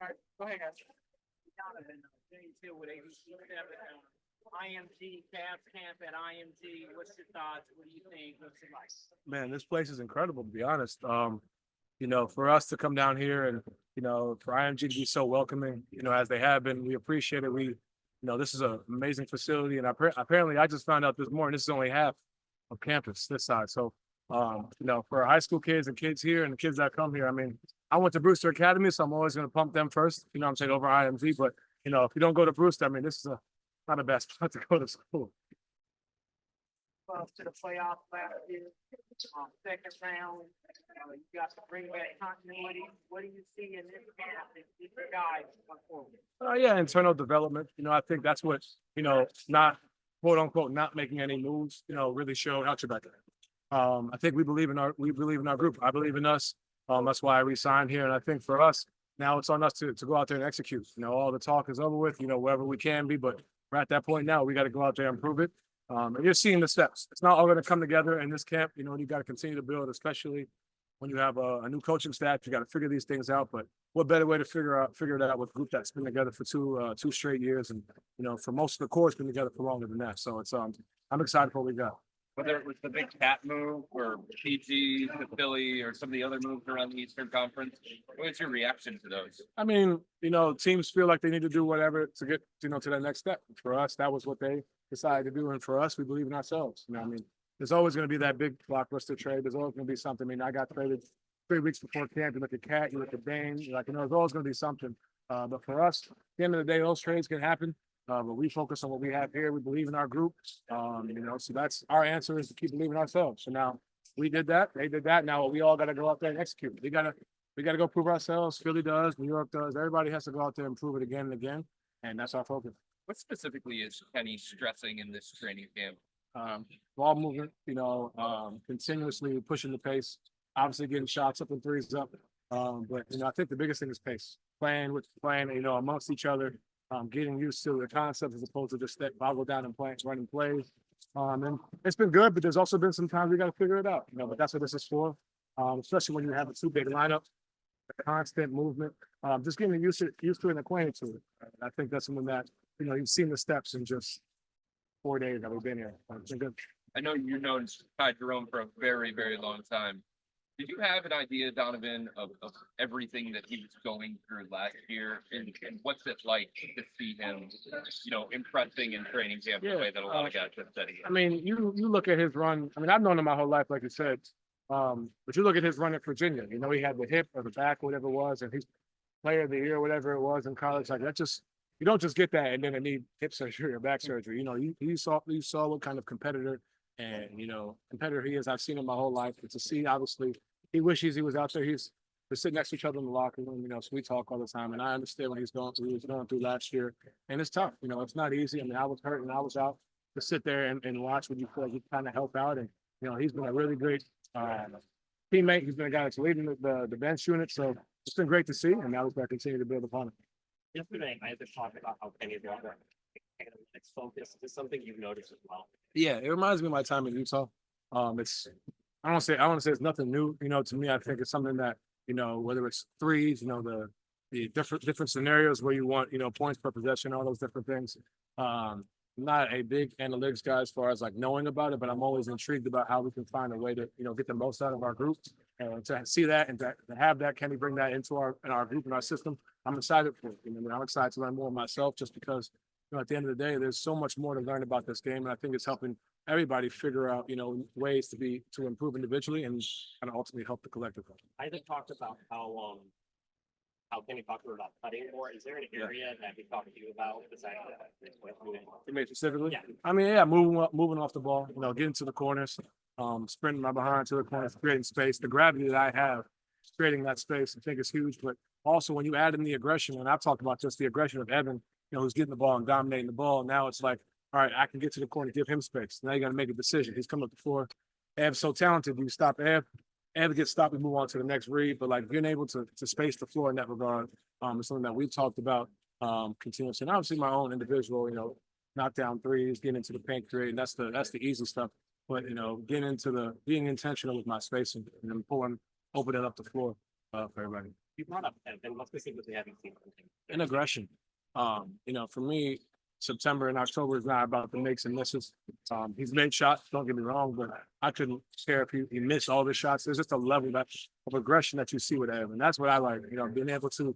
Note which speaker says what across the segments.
Speaker 1: All right, go ahead, guys. Donovan, James Hill with ABC 7. IMG Cavs camp at IMG. What's your thoughts? What do you think? What's it like?
Speaker 2: Man, this place is incredible, to be honest. For us to come down here and, for IMG to be so welcoming, as they have been, we appreciate it. This is an amazing facility. And apparently I just found out this morning, this is only half of campus this side. So, for high school kids and kids here and the kids that come here, I mean, I went to Brewster Academy, so I'm always going to pump them first, I'm saying, over IMG. But, if you don't go to Brewster, I mean, this is not the best spot to go to school.
Speaker 1: Well, to the playoffs last year, second round, you got to bring back continuity. What do you see in this camp and these guys going forward?
Speaker 2: Yeah, internal development. I think that's what, not quote unquote not making any moves, really showed out your back. I think we believe in our group. I believe in us. That's why we signed here. And I think for us, now it's on us to go out there and execute. All the talk is over with, wherever we can be, but we're at that point now. We got to go out there and prove it. And you're seeing the steps. It's not all going to come together in this camp, and you got to continue to build, especially when you have a new coaching staff. You got to figure these things out. But what better way to figure it out with a group that's been together for two straight years, and for most of the core, it's been together for longer than that. So it's I'm excited for what we got.
Speaker 3: Whether it was the big cat move or PG to Philly or some of the other moves around the Eastern Conference, what's your reaction to those?
Speaker 2: I mean, teams feel like they need to do whatever to get, to that next step. For us, that was what they decided to do. And for us, we believe in ourselves. I mean, there's always going to be that big blockbuster trade. There's always going to be something. I mean, I got traded 3 weeks before camp. You look at Cat, you look at Dane, there's always going to be something. But for us, at the end of the day, those trades can happen. But we focus on what we have here. We believe in our group. So that's our answer, is to keep believing in ourselves. So now we did that. They did that. Now we all got to go out there and execute. We got to go prove ourselves. Philly does. New York does. Everybody has to go out there and prove it again and again. And that's our focus.
Speaker 3: What specifically is Kenny stressing in this training camp?
Speaker 2: Ball movement, continuously pushing the pace, obviously getting shots up and threes up. But I think the biggest thing is pace. Playing, amongst each other. Getting used to the concept as opposed to just I'll go down and running plays. And it's been good, but there's also been some times we got to figure it out. But that's what this is for. Especially when you have a 2 big lineup, the constant movement, just getting used to it and acquainted to it. I think that's something that you've seen the steps in just 4 days that we've been here. It's been good.
Speaker 3: I know you've known Ty Jerome for a very, very long time. Did you have an idea, Donovan, of everything that he was going through last year, and what's it like to see him, impressing in training camp the way that a lot of guys have said he is?
Speaker 2: I mean, you look at his run. I mean, I've known him my whole life, like you said. But you look at his run at Virginia. He had the hip or the back, whatever it was, and he's player of the year, whatever it was in college. Like that, you don't just get that and then need hip surgery or back surgery. You saw what kind of competitor and competitor he is. I've seen him my whole life. And to see, obviously, he wishes he was out there. We're sitting next to each other in the locker room, so we talk all the time. And I understand what he was going through last year. And it's tough. It's not easy. I mean, I was hurt and I was out to sit there and watch when you feel like you kind of help out. And, he's been a really great teammate. He's been a guy that's leading the bench unit. So it's been great to see. And now we're going to continue to build upon it.
Speaker 4: Yesterday, I had to talk about how Kenny Walker it's focused. Is something you've noticed as well?
Speaker 2: Yeah, it reminds me of my time in Utah. I want to say it's nothing new. To me, I think it's something that whether it's threes, the different scenarios where you want points per possession, all those different things. I'm not a big analytics guy as far as like knowing about it, but I'm always intrigued about how we can find a way to get the most out of our group. And to see that and to have that, can we bring that into our group and our system? I'm excited for it. I'm excited to learn more myself, just because at the end of the day, there's so much more to learn about this game, and I think it's helping everybody figure out ways to improve individually and ultimately help the collective.
Speaker 4: I had talked about how Kenny talked about cutting more. Is there an area that he talked to you about besides that?
Speaker 2: Specifically?
Speaker 4: Yeah.
Speaker 2: I mean, moving off the ball, getting to the corners, sprinting my behind to the corners, creating space. The gravity that I have, creating that space, I think is huge. But also when you add in the aggression, and I've talked about just the aggression of Evan, who's getting the ball and dominating the ball. Now it's like, all right, I can get to the corner, give him space. Now you got to make a decision. He's coming up the floor. Ev's so talented. Do you stop Ev? Ev gets stopped, we move on to the next read. But like being able to space the floor in that regard is something that we've talked about continuously. And obviously my own individual, knock down threes, getting into the paint, creating. That's the easy stuff. But getting into being intentional with my spacing and then opening up the floor for everybody.
Speaker 4: You brought up Evan. What specifically have you seen from him?
Speaker 2: And aggression. For me, September and October is not about the makes and misses. He's made shots, don't get me wrong, but I couldn't care if he missed all the shots. There's just a level of aggression that you see with Evan. That's what I like, being able to,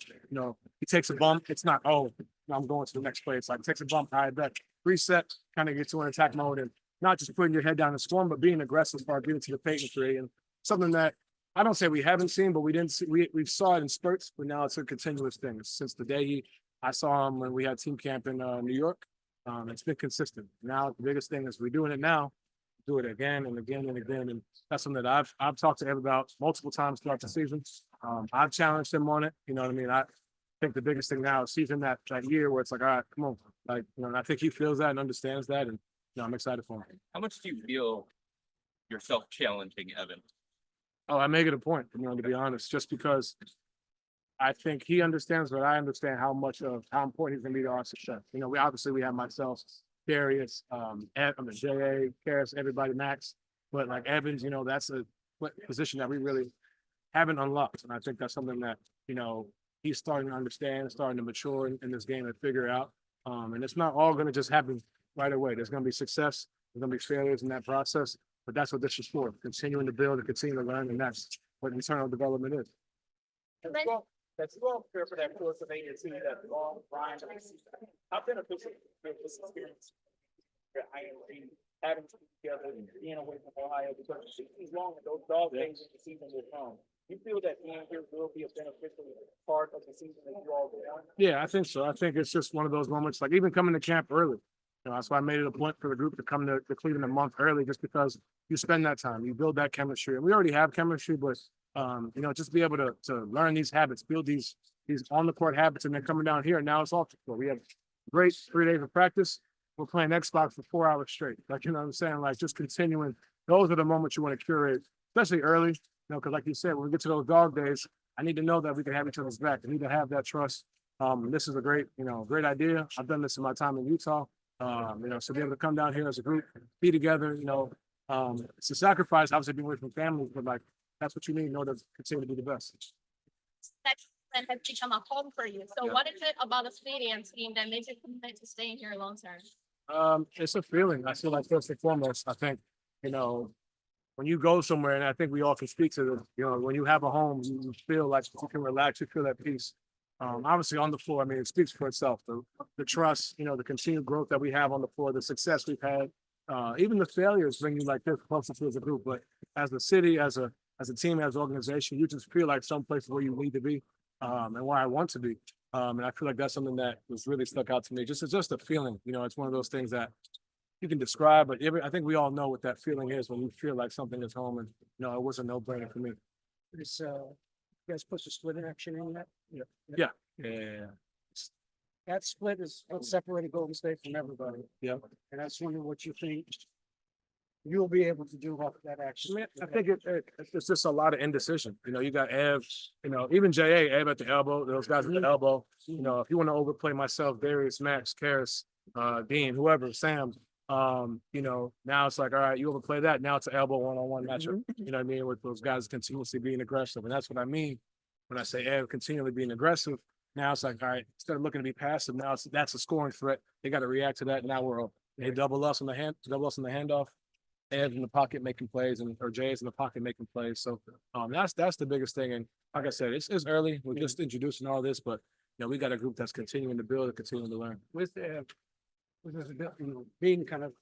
Speaker 2: he takes a bump. It's not, oh, I'm going to the next play. It's like, takes a bump, all right, bet. Reset, kind of get to an attack mode and not just putting your head down and scoring, but being aggressive as far as getting to the paint and creating something that I don't say we haven't seen, but we saw it in spurts, but now it's a continuous thing. Since the day I saw him when we had team camp in New York. It's been consistent. Now the biggest thing is we're doing it now, do it again and again and again, and that's something that I've talked to Ev about multiple times throughout the season. I've challenged him on it. You know what I mean? I think the biggest thing now is season that year where it's like, all right, come on, and I think he feels that and understands that, and I'm excited for him.
Speaker 3: How much do you feel yourself challenging Evan?
Speaker 2: Oh, I make it a point, to be honest, just because I think he understands, but I understand how important he's gonna be to our success. We obviously have myself, Darius, J.A., Karis, everybody, Max, but like Evans, that's a position that we really haven't unlocked, and I think that's something that he's starting to understand, starting to mature in this game and figure out. And it's not all gonna just happen right away. There's gonna be success, there's gonna be failures in that process, but that's what this is for: continuing to build and continue to learn, and that's what internal development is.
Speaker 1: That's well fair for that course of agency, that long grind. How beneficial is this experience for IMG having to be together and being away from Ohio, because the season's long and those dog days of the season will come. You feel that being here will be a beneficial part of the season that you all go on?
Speaker 2: Yeah, I think so. I think it's just one of those moments, like even coming to camp early. That's why I made it a point for the group to come to Cleveland a month early, just because you spend that time, you build that chemistry, and we already have chemistry, but just be able to learn these habits, build these on the court habits, and then coming down here. Now it's off the court. We have great 3 days of practice. We're playing Xbox for 4 hours straight. Like, what I'm saying? Like, just continuing. Those are the moments you want to curate, especially early. Because like you said, when we get to those dog days, I need to know that we can have each other's back. I need to have that trust. This is a great idea. I've done this in my time in Utah. So be able to come down here as a group, be together. It's a sacrifice, obviously, being away from families, but like that's what you need in order to continue to be the best.
Speaker 5: That has become a home for you. So what is it about the city and team that makes you commit to staying here long term?
Speaker 2: It's a feeling. I feel like first and foremost, I think, when you go somewhere, and I think we all can speak to this, when you have a home, you feel like you can relax, you feel at peace. Obviously on the floor, I mean, it speaks for itself. The trust, the continued growth that we have on the floor, the success we've had, even the failures bring you like this closer to as a group. But as a city, as a team, as an organization, you just feel like someplace where you need to be, and where I want to be. And I feel like that's something that was really stuck out to me. It's just a feeling, it's one of those things that you can describe, but I think we all know what that feeling is when you feel like something is home, and it was a no-brainer for me.
Speaker 1: You guys put the split action in that?
Speaker 2: Yeah.
Speaker 1: That split is what separated Golden State from everybody.
Speaker 2: Yeah.
Speaker 1: And I was wondering what you think you'll be able to do off that action.
Speaker 2: I think it's just a lot of indecision. You got Ev, even J.A., Ev at the elbow, those guys at the elbow. If you want to overplay myself, Darius, Max, Karis, Dean, whoever, Sam, now it's like, all right, you overplay that. Now it's an elbow one-on-one matchup. You know what I mean? With those guys continuously being aggressive. And that's what I mean when I say Ev continually being aggressive. Now it's like, all right, instead of looking to be passive, now that's a scoring threat. They got to react to that. Now they double us on the handoff. Ev in the pocket making plays, or Jay's in the pocket making plays. So that's the biggest thing. And like I said, it's early. We're just introducing all this, but we got a group that's continuing to build and continuing to learn.
Speaker 1: With being kind of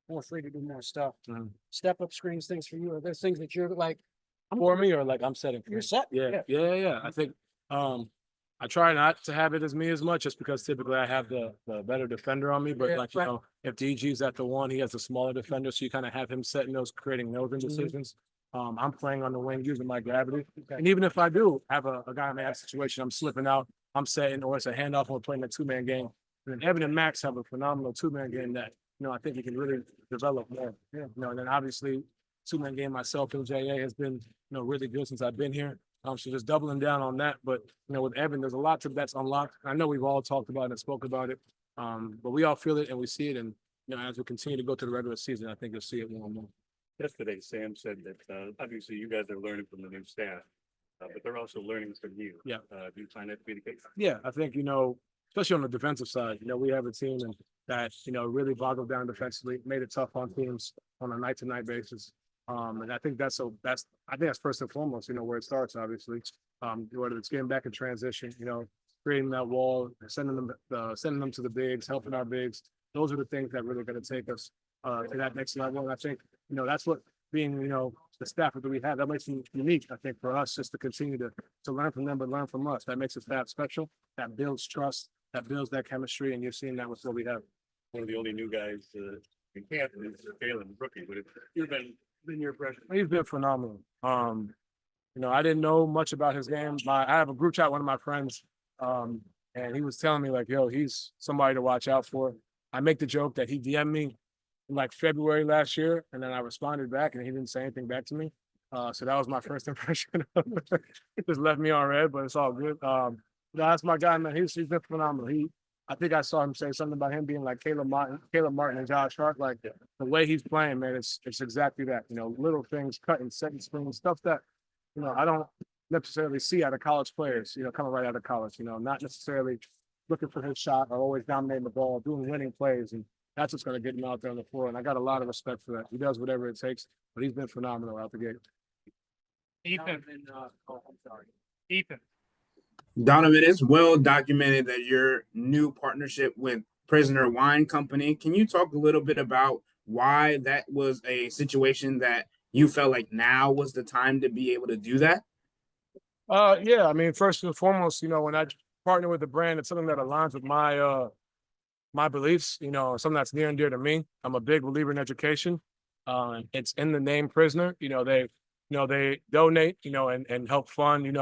Speaker 1: more free to do more stuff, step up screens, things for you. Are there things that you're like,
Speaker 2: For me, or like I'm setting for
Speaker 1: you're
Speaker 2: me?
Speaker 1: set?
Speaker 2: Yeah. I think I try not to have it as me as much, just because typically I have the better defender on me. But if DG's at the one, he has a smaller defender, so you kind of have him setting those, creating those indecisions. I'm playing on the wing using my gravity. And even if I do have a guy in that situation, I'm slipping out, I'm setting, or it's a handoff, and we're playing a 2-man game. And then Evan and Max have a phenomenal 2-man game that, I think he can really develop more. And then obviously 2-man game myself and JA has been, really good since I've been here. So just doubling down on that. But, with Evan, there's a lot that's unlocked. I know we've all talked about it and spoke about it, but we all feel it and we see it. And, as we continue to go to the regular season, I think you'll see it more and more.
Speaker 6: Yesterday, Sam said that obviously you guys are learning from the new staff.
Speaker 4: but they're also learning from you.
Speaker 2: Yeah.
Speaker 4: Do you find that to be the case?
Speaker 2: Yeah, I think, especially on the defensive side, we have a team that, really boggled down defensively, made it tough on teams on a night-to-night basis. And I think that's first and foremost, where it starts, obviously. Whether it's getting back in transition, creating that wall, sending them to the bigs, helping our bigs. Those are the things that really going to take us to that next level. And I think, that's what being, the staff that we have, that makes it unique, I think, for us, just to continue to learn from them, but learn from us. That makes us that special. That builds trust. That builds that chemistry. And you're seeing that with what we have.
Speaker 4: One of the only new guys in camp is Jalen, rookie, but you've been your impression.
Speaker 2: He's been phenomenal. I didn't know much about his game. I have a group chat, one of my friends, and he was telling me like, yo, he's somebody to watch out for. I make the joke that he DM'd me in like February last year, and then I responded back and he didn't say anything back to me. So that was my first impression. It just left me on red, but it's all good. That's my guy, man. He's been phenomenal. I think I saw him say something about him being like Caleb Martin and Josh Hart. Like the way he's playing, man, it's exactly that. Little things, cutting, setting screens, stuff that, I don't necessarily see out of college players, coming right out of college, not necessarily looking for his shot or always dominating the ball, doing winning plays. And that's what's going to get him out there on the floor. And I got a lot of respect for that. He does whatever it takes, but he's been phenomenal out the gate.
Speaker 1: Ethan. Ethan.
Speaker 6: Donovan, it's well documented that your new partnership with Prisoner Wine Company. Can you talk a little bit about why that was a situation that you felt like now was the time to be able to do that?
Speaker 2: Yeah, I mean, first and foremost, when I partner with the brand, it's something that aligns with my beliefs, something that's near and dear to me. I'm a big believer in education. It's in the name Prisoner. They donate, and help fund,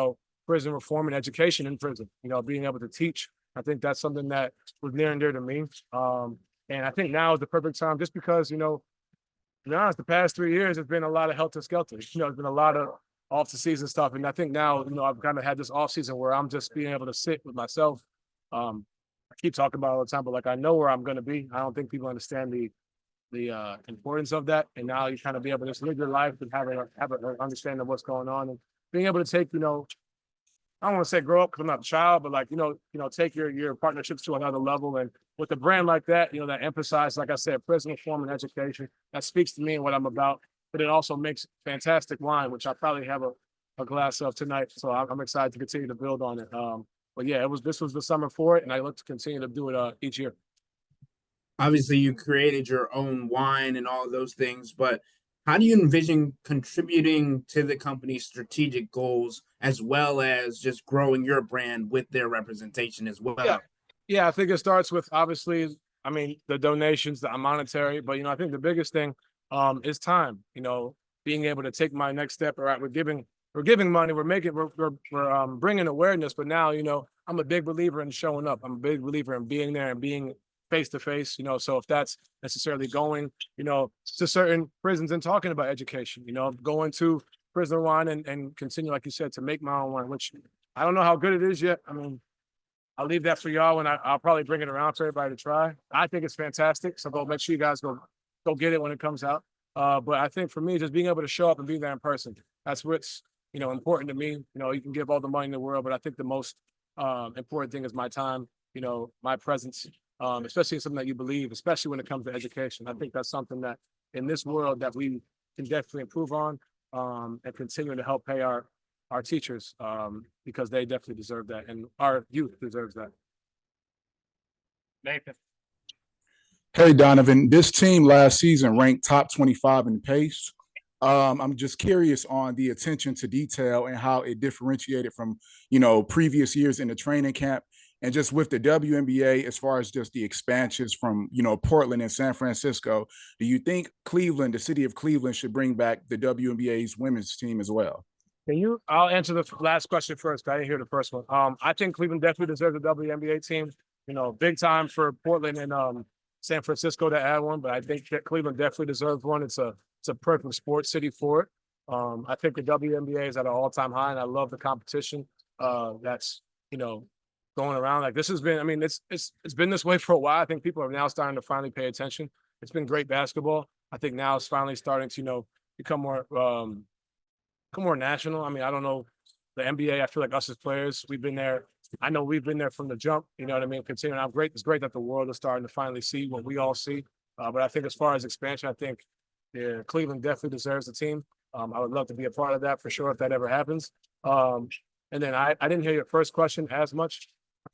Speaker 2: prison reform and education in prison, being able to teach. I think that's something that was near and dear to me. And I think now is the perfect time just because, to be honest, the past 3 years, it's been a lot of helter-skelter. It's been a lot of off-the-season stuff. And I think now, I've kind of had this off-season where I'm just being able to sit with myself. I keep talking about it all the time, but like I know where I'm going to be. I don't think people understand the importance of that. And now you kind of be able to just live your life and have an understanding of what's going on and being able to take, I don't want to say grow up because I'm not a child, but like, take your partnerships to another level. And with a brand like that, that emphasizes, like I said, prison reform and education, that speaks to me and what I'm about. But it also makes fantastic wine, which I probably have a glass of tonight. So I'm excited to continue to build on it. But yeah, this was the summer for it, and I look to continue to do it each year.
Speaker 6: Obviously, you created your own wine and all those things, but how do you envision contributing to the company's strategic goals as well as just growing your brand with their representation as well?
Speaker 2: Yeah, I think it starts with obviously, I mean, the donations, the monetary, but I think the biggest thing is time. Being able to take my next step. All right, we're giving money, we're bringing awareness, but now I'm a big believer in showing up. I'm a big believer in being there and being face to face. So if that's necessarily going, to certain prisons and talking about education, going to Prisoner Wine and continue, like you said, to make my own wine, which I don't know how good it is yet. I mean, I'll leave that for y'all, and I'll probably bring it around for everybody to try. I think it's fantastic. So make sure you guys go get it when it comes out. But I think for me, just being able to show up and be there in person, that's what's, important to me. You can give all the money in the world, but I think the most important thing is my time, my presence, especially in something that you believe, especially when it comes to education. I think that's something that in this world that we can definitely improve on and continue to help pay our teachers because they definitely deserve that. And our youth deserves that.
Speaker 1: Nathan.
Speaker 7: Hey, Donovan, this team last season ranked top 25 in pace. I'm just curious on the attention to detail and how it differentiated from, previous years in the training camp and just with the WNBA, as far as just the expansions from, Portland and San Francisco. Do you think Cleveland, the city of Cleveland, should bring back the WNBA's women's team as well?
Speaker 2: I'll answer the last question first. I didn't hear the first one. I think Cleveland definitely deserves a WNBA team. Big time for Portland and San Francisco to add one, but I think that Cleveland definitely deserves one. It's a perfect sports city for it. I think the WNBA is at an all-time high, and I love the competition that's going around. Like this has been, I mean, it's been this way for a while. I think people are now starting to finally pay attention. It's been great basketball. I think now it's finally starting to become more national. I mean, I don't know the NBA, I feel like us as players, we've been there. I know we've been there from the jump, you know what I mean? Continuing, it's great that the world is starting to finally see what we all see. But I think as far as expansion, I think Cleveland definitely deserves the team. I would love to be a part of that for sure if that ever happens. And then I didn't hear your first question as much.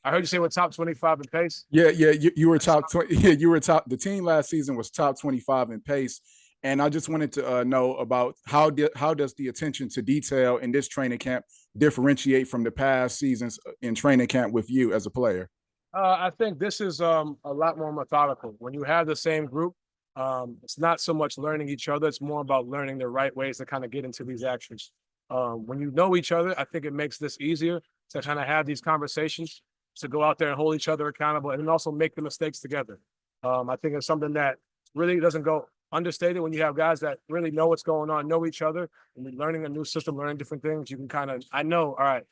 Speaker 2: I heard you say we're top 25 in pace.
Speaker 7: Yeah, you were top 20. Yeah, you were top. The team last season was top 25 in pace, and I just wanted to know about how does the attention to detail in this training camp differentiate from the past seasons in training camp with you as a player?
Speaker 2: I think this is a lot more methodical. When you have the same group, it's not so much learning each other. It's more about learning the right ways to kind of get into these actions. When you know each other, I think it makes this easier to kind of have these conversations, to go out there and hold each other accountable, and then also make the mistakes together. I think it's something that really doesn't go understated when you have guys that really know what's going on, know each other, and you're learning a new system, learning different things. You can kind of, I know, all right,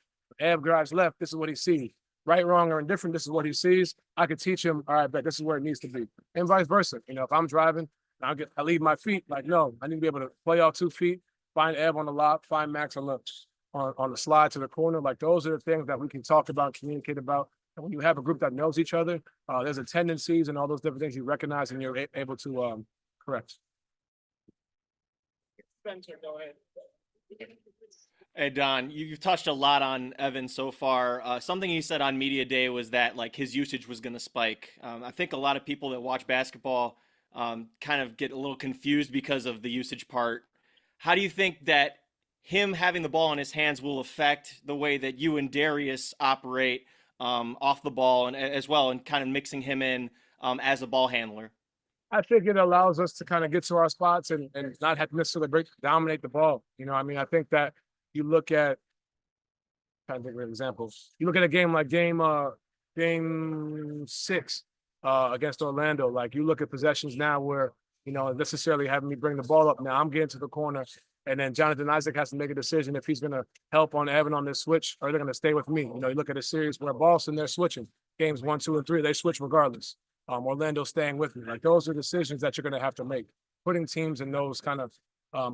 Speaker 2: Ab drives left, this is what he sees. Right, wrong, or indifferent, this is what he sees. I could teach him, all right, but this is where it needs to be. And vice versa. You know, if I'm driving, I leave my feet, like, no, I need to be able to play off 2 feet, find Eb on the lob, find Max on the slide to the corner. Like, those are the things that we can talk about, communicate about. And when you have a group that knows each other, there's a tendencies and all those different things you recognize and you're able to correct.
Speaker 1: Spencer, go ahead.
Speaker 8: Hey, Don, you've touched a lot on Evan so far. Something he said on media day was that like his usage was going to spike. I think a lot of people that watch basketball kind of get a little confused because of the usage part. How do you think that him having the ball in his hands will affect the way that you and Darius operate off the ball and as well, and kind of mixing him in as a ball handler?
Speaker 2: I think it allows us to kind of get to our spots and not have to necessarily dominate the ball. You know, I mean, I think that you look at, trying to think of an example. You look at a game like game 6 against Orlando. Like, you look at possessions now where, you know, necessarily having me bring the ball up. Now I'm getting to the corner, and then Jonathan Isaac has to make a decision if he's going to help on Evan on this switch or they're going to stay with me. You know, you look at a series where Boston, they're switching. Games 1, 2, and 3, they switch regardless. Orlando staying with me. Like, those are decisions that you're going to have to make. Putting teams in those kind of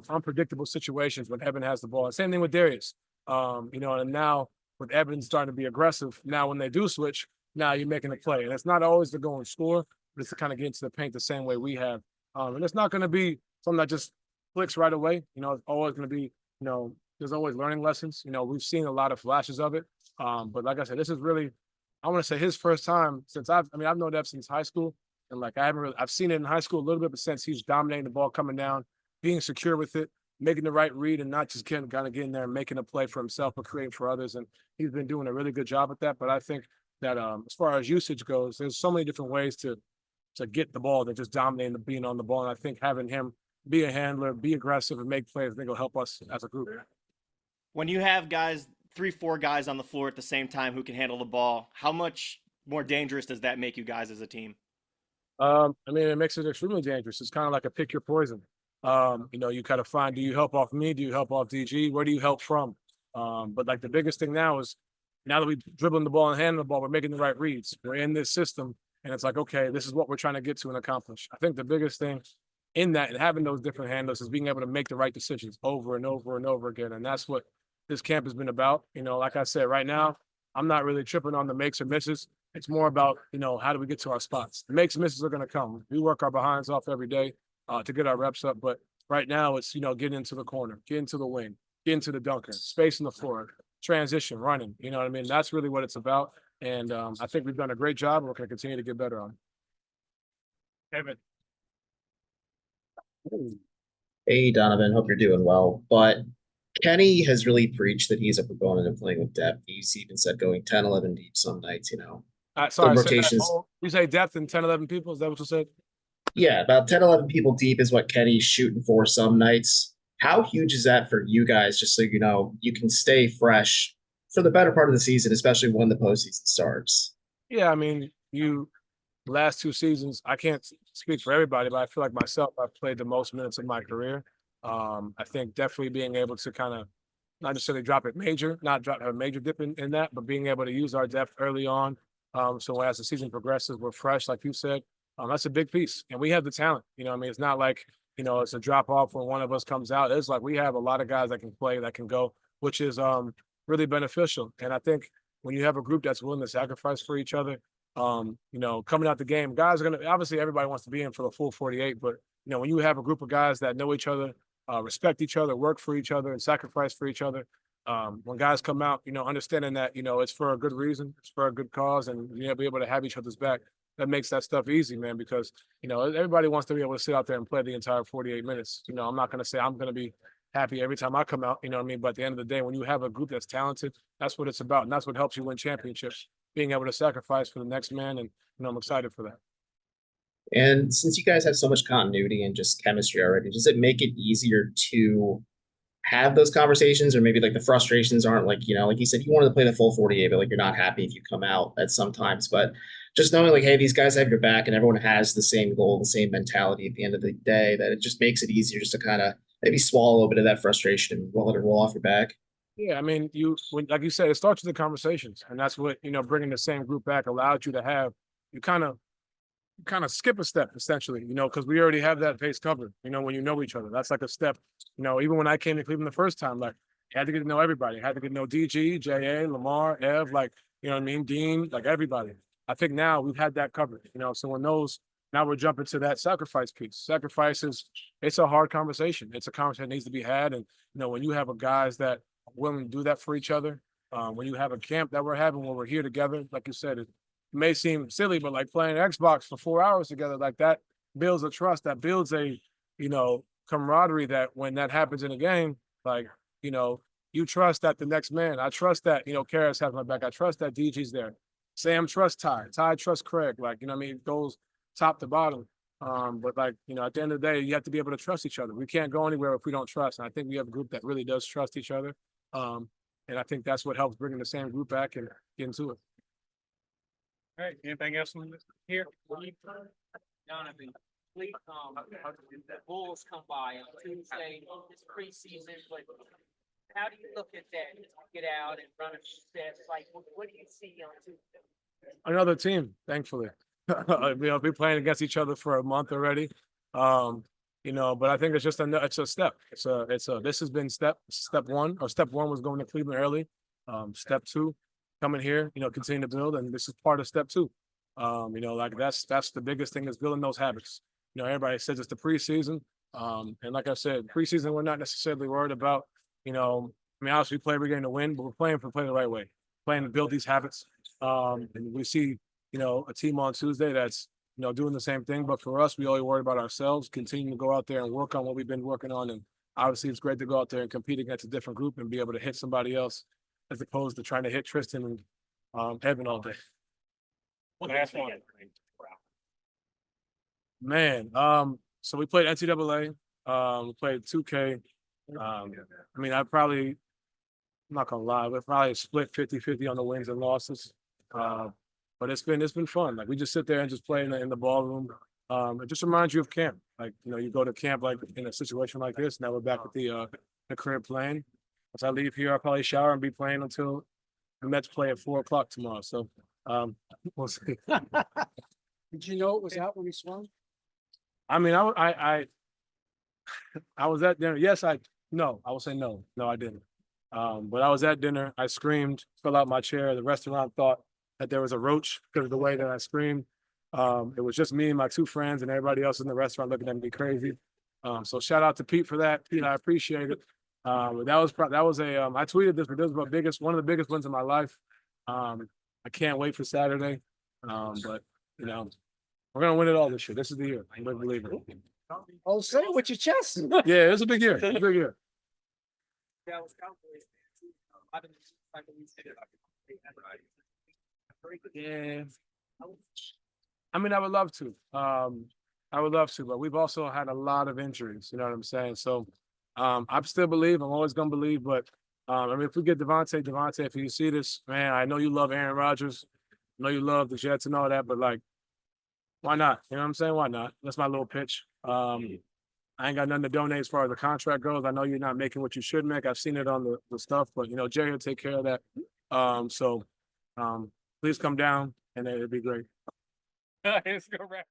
Speaker 2: unpredictable situations when Evan has the ball. Same thing with Darius. You know, and now with Evan starting to be aggressive, now when they do switch, now you're making a play. And it's not always to go and score, but it's to kind of get into the paint the same way we have. And it's not going to be something that just clicks right away. You know, it's always going to be, you know, there's always learning lessons. You know, we've seen a lot of flashes of it. But like I said, this is really, I want to say his first time since I've known Ev since high school. And like, I've seen it in high school a little bit, but since he's dominating the ball coming down, being secure with it, making the right read, and not just kind of getting there and making a play for himself, but creating for others. And he's been doing a really good job at that. But I think that as far as usage goes, there's so many different ways to get the ball than just dominating and being on the ball. And I think having him be a handler, be aggressive, and make plays, I think will help us as a group.
Speaker 8: When you have guys, 3-4 guys on the floor at the same time who can handle the ball, how much more dangerous does that make you guys as a team?
Speaker 2: I mean, it makes it extremely dangerous. It's kind of like a pick your poison. You know, you kind of find, do you help off me? Do you help off DG? Where do you help from? But like the biggest thing now is, now that we're dribbling the ball and handling the ball, we're making the right reads. We're in this system, and it's like, okay, this is what we're trying to get to and accomplish. I think the biggest thing in that and having those different handlers is being able to make the right decisions over and over and over again. And that's what this camp has been about. You know, like I said, right now, I'm not really tripping on the makes or misses. It's more about, you know, how do we get to our spots? The makes and misses are going to come. We work our behinds off every day to get our reps up. But right now it's, you know, getting into the corner, get into the wing, get into the dunker, space in the floor, transition, running. You know what I mean? That's really what it's about. And I think we've done a great job. And we're going to continue to get better on it. David.
Speaker 9: Hey, Donovan, hope you're doing well. But Kenny has really preached that he's a proponent of playing with depth. He's even said going 10, 11 deep some nights, you know.
Speaker 2: Sorry,
Speaker 9: rotations.
Speaker 2: You say depth in 10, 11 people? Is that what you said?
Speaker 9: Yeah, about 10, 11 people deep is what Kenny's shooting for some nights. How huge is that for you guys, just so you know, you can stay fresh for the better part of the season, especially when the postseason starts?
Speaker 2: Yeah, I mean, last 2 seasons, I can't speak for everybody, but I feel like myself, I've played the most minutes in my career. I think definitely being able to kind of not necessarily have a major dip in that, but being able to use our depth early on. So as the season progresses, we're fresh, like you said. That's a big piece. And we have the talent. You know what I mean? It's not like, you know, it's a drop off when one of us comes out. It's like we have a lot of guys that can play, that can go, which is really beneficial. And I think when you have a group that's willing to sacrifice for each other, you know, coming out the game, guys are gonna obviously everybody wants to be in for the full 48, but you know, when you have a group of guys that know each other, respect each other, work for each other, and sacrifice for each other, when guys come out, you know, understanding that, you know, it's for a good reason, it's for a good cause, and you know, be able to have each other's back, that makes that stuff easy, man, because, you know, everybody wants to be able to sit out there and play the entire 48 minutes. You know, I'm not going to say I'm going to be happy every time I come out, you know what I mean? But at the end of the day, when you have a group that's talented, that's what it's about. And that's what helps you win championships, being able to sacrifice for the next man. And, you know, I'm excited for that.
Speaker 9: And since you guys have so much continuity and just chemistry already, does it make it easier to have those conversations, or maybe like the frustrations aren't like, you know, like you said, you wanted to play the full 48, but like you're not happy if you come out at sometimes, but just knowing like, hey, these guys have your back and everyone has the same goal, the same mentality at the end of the day, that it just makes it easier just to kind of maybe swallow a little bit of that frustration and let it roll off your back.
Speaker 2: Yeah, I mean, like you said, it starts with the conversations, and that's what, you know, bringing the same group back allowed you to have. You kind of skip a step essentially, you know, because we already have that base covered. You know, when you know each other, that's like a step. You know, even when I came to Cleveland the first time, like you had to get to know everybody. You had to get to know DG, JA, Lamar, Ev, like, you know what I mean, Dean, like everybody. I think now we've had that covered. You know, so when those now we're jumping to that sacrifice piece. Sacrifice is, it's a hard conversation. It's a conversation that needs to be had, and you know, when you have a guys that are willing to do that for each other, when you have a camp that we're having where we're here together, like you said, it may seem silly, but like playing Xbox for 4 hours together, like that builds a trust, that builds a, you know, camaraderie, that when that happens in a game, like, you know, you trust that the next man, I trust that, you know, Karras has my back. I trust that DG's there. Sam trusts Ty. Ty trusts Craig. Like, you know what I mean? It goes top to bottom. But like, you know, at the end of the day, you have to be able to trust each other. We can't go anywhere if we don't trust. And I think we have a group that really does trust each other. And I think that's what helps bringing the same group back and get into it.
Speaker 1: All right, anything else on this here? Donovan, please, the Bulls come by on Tuesday, it's preseason, but how do you look at that? Get out and run a few steps, like, what do you see on Tuesday?
Speaker 2: Another team, thankfully. You know, we're playing against each other for a month already. You know, but I think it's just it's a step. This has been step one, or step one was going to Cleveland early. Step two, coming here, you know, continue to build, and this is part of step two. You know, like that's the biggest thing, is building those habits. You know, everybody says it's the preseason. And like I said, preseason, we're not necessarily worried about, you know, I mean, obviously we play every game to win, but we're playing the right way, playing to build these habits. And we see, you know, a team on Tuesday that's, you know, doing the same thing. But for us, we only worry about ourselves, continuing to go out there and work on what we've been working on. And obviously it's great to go out there and compete against a different group and be able to hit somebody else, as opposed to trying to hit Tristan and Evan all day.
Speaker 1: Last one.
Speaker 2: Man, so we played NCAA, we played 2K. I mean, I'm not gonna lie, we're probably split 50-50 on the wins and losses. But it's been fun. Like, we just sit there and just play in the ballroom. It just reminds you of camp. Like, you know, you go to camp like in a situation like this. Now we're back at the crib playing. Once I leave here, I'll probably shower and be playing until the Mets play at 4 o'clock tomorrow. So we'll see.
Speaker 1: Did you know it was out when he swung?
Speaker 2: I mean, I was at dinner. I will say no. No, I didn't. But I was at dinner. I screamed, fell out my chair. The restaurant thought that there was a roach because of the way that I screamed. It was just me and my two friends, and everybody else in the restaurant looking at me crazy. So shout out to Pete for that. Pete, I appreciate it. I tweeted this, but this was one of the biggest wins of my life. I can't wait for Saturday. But you know, we're gonna win it all this year. This is the year. I'm a believer.
Speaker 1: Oh, say it with your chest.
Speaker 2: Yeah, it's a big year. It's a big year. Yeah. I mean, I would love to. But we've also had a lot of injuries. You know what I'm saying? So, I still believe. I'm always gonna believe. But I mean, if we get Devante, if you see this, man, I know you love Aaron Rodgers. I know you love the Jets and all that, but like, why not? You know what I'm saying? Why not? That's my little pitch. I ain't got nothing to donate as far as the contract goes. I know you're not making what you should make. I've seen it on the stuff, but you know, Jerry will take care of that. So please come down and it'd be great.
Speaker 1: Let's go wrap.